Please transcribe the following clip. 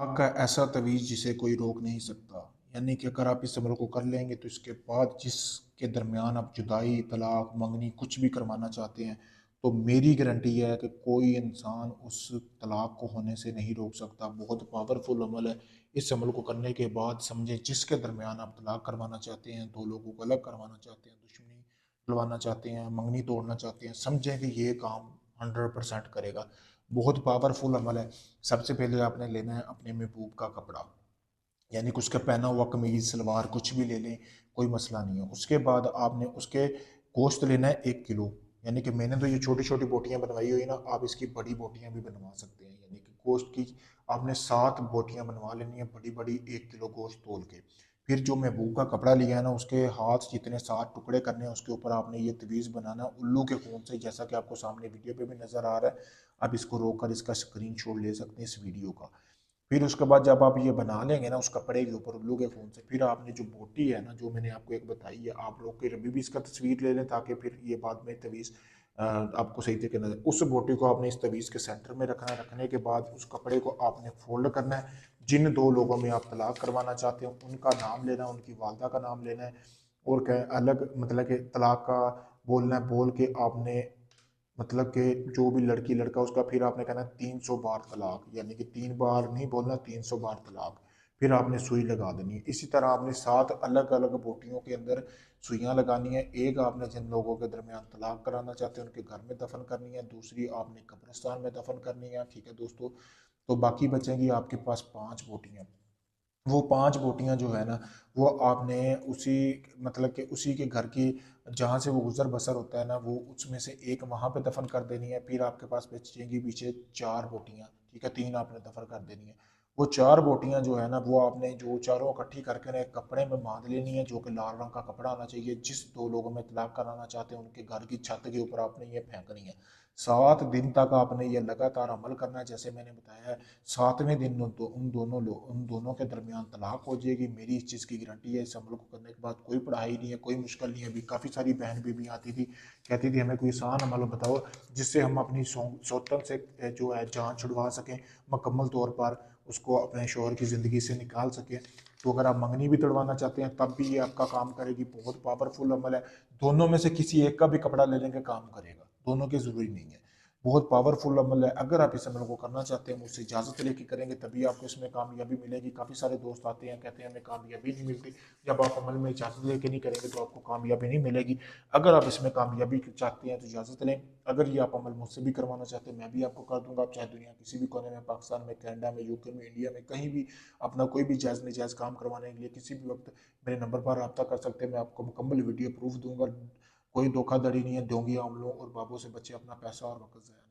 तलाक का ऐसा तवीज़ जिसे कोई रोक नहीं सकता। यानी कि अगर आप इस अमल को कर लेंगे तो इसके बाद जिसके दरमियान आप जुदाई, तलाक, मंगनी कुछ भी करवाना चाहते हैं, तो मेरी गारंटी है कि कोई इंसान उस तलाक को होने से नहीं रोक सकता। बहुत पावरफुल अमल है। इस अमल को करने के बाद समझें जिसके दरमियान आप तलाक करवाना चाहते हैं, दो लोगों को अलग करवाना चाहते हैं, दुश्मनी दिलवाना चाहते हैं, मंगनी तोड़ना चाहते हैं, समझें कि ये काम 100% करेगा। बहुत पावरफुल अमल है। सबसे पहले आपने लेना है अपने महबूब का कपड़ा, यानी कि उसका पहना हुआ कमीज सलवार कुछ भी ले लें, कोई मसला नहीं है। उसके बाद आपने उसके गोश्त लेना है 1 किलो। यानी कि मैंने तो ये छोटी छोटी बोटियां बनवाई हुई ना, आप इसकी बड़ी बोटियां भी बनवा सकते हैं। यानी कि गोश्त की आपने 7 बोटियां बनवा लेनी है, बड़ी बड़ी 1 किलो गोश्त तोल के। फिर जो महबूब का कपड़ा लिया है ना, उसके हाथ जितने 7 टुकड़े करने हैं, उसके ऊपर आपने ये तवीज़ बनाना है उल्लू के खून से, जैसा कि आपको सामने वीडियो पे भी नज़र आ रहा है। आप इसको रोक कर इसका स्क्रीनशॉट ले सकते हैं इस वीडियो का। फिर उसके बाद जब आप ये बना लेंगे ना उस कपड़े के ऊपर उल्लू के खून से, फिर आपने जो बोटी है ना, जो मैंने आपको एक बताई है, आप लोग के अभी भी इसका तस्वीर ले लें ताकि फिर ये बाद में तवीज़ आपको सही तरीके नजर। उस बोटी को आपने इस तवीज़ के सेंटर में रखना है। रखने के बाद उस कपड़े को आपने फोल्ड करना है। जिन दो लोगों में आप तलाक करवाना चाहते हो उनका नाम लेना है, उनकी वालदा का नाम लेना है, और क्या अलग मतलब कि तलाक का बोलना है। बोल के आपने मतलब कि जो भी लड़की लड़का उसका फिर आपने कहना 300 बार तलाक, यानी कि 3 बार नहीं बोलना, 300 बार तलाक। फिर आपने सुई लगा देनी है। इसी तरह आपने 7 अलग अलग बोटियों के अंदर सुइयां लगानी है। एक आपने जिन लोगों के दरमियान तलाक कराना चाहते हैं उनके घर में दफन करनी है, दूसरी आपने कब्रिस्तान में दफन करनी है। ठीक है दोस्तों, तो बाकी बचेंगी आपके पास 5 बोटियां। वो 5 बोटियां जो है ना, वो आपने उसी मतलब कि उसी के घर की जहाँ से वो गुजर बसर होता है ना, वो उसमें से एक वहाँ पे दफन कर देनी है। फिर आपके पास बचेंगी पीछे 4 बोटियां। ठीक है, 3 आपने दफन कर देनी है। वो 4 बोटियां जो है ना, वो आपने जो चारों इकट्ठी करके ना एक कपड़े में बांध लेनी है, जो कि लाल रंग का कपड़ा आना चाहिए। जिस दो लोगों में तलाक कराना चाहते हैं उनके घर की छत के ऊपर आपने ये फेंकनी है। 7 दिन तक आपने ये लगातार अमल करना है जैसे मैंने बताया है। 7वें दिन उन दोनों के दरमियान तलाक हो जाएगी। मेरी इस चीज़ की गारंटी है। इस अमल को करने के बाद कोई पढ़ाई नहीं है, कोई मुश्किल नहीं है। अभी काफ़ी सारी बहन बीबी आती थी, कहती थी हमें कोई आसान अमल बताओ जिससे हम अपनी सौतन से जो है जान छुड़वा सकें, मुकम्मल तौर पर उसको अपने शोहर की ज़िंदगी से निकाल सकें। तो अगर आप मंगनी भी तड़वाना चाहते हैं तब भी ये आपका काम करेगी। बहुत पावरफुल अमल है। दोनों में से किसी एक का भी कपड़ा लेने का काम करेगा, दोनों के ज़रूरी नहीं है। बहुत पावरफुल अमल है। अगर आप इस अमल को करना चाहते हैं, मुझसे इजाज़त लेके करेंगे तभी आपको इसमें कामयाबी मिलेगी। काफ़ी सारे दोस्त आते हैं कहते हैं हमें कामयाबी नहीं मिलती। जब आप अमल में इजाज़त लेके नहीं करेंगे तो आपको कामयाबी नहीं मिलेगी। अगर आप इसमें कामयाबी चाहते हैं तो इजाज़त लें। अगर ये आप अमल मुझसे भी करवाना चाहते हैं मैं भी आपको कर दूंगा। आप चाहे दुनिया किसी भी कोने में, पाकिस्तान में, कनाडा में, यूके में, इंडिया में, कहीं भी अपना कोई भी जायज़ नजायज़ काम करवाने के लिए किसी भी वक्त मेरे नंबर पर रब्ता कर सकते हैं। मैं आपको मुकम्मल वीडियो प्रूफ दूंगा। कोई धोखाधड़ी नहीं है। ढोंगी आमलों और बाबों से बचे, अपना पैसा और वक्त ज़ाया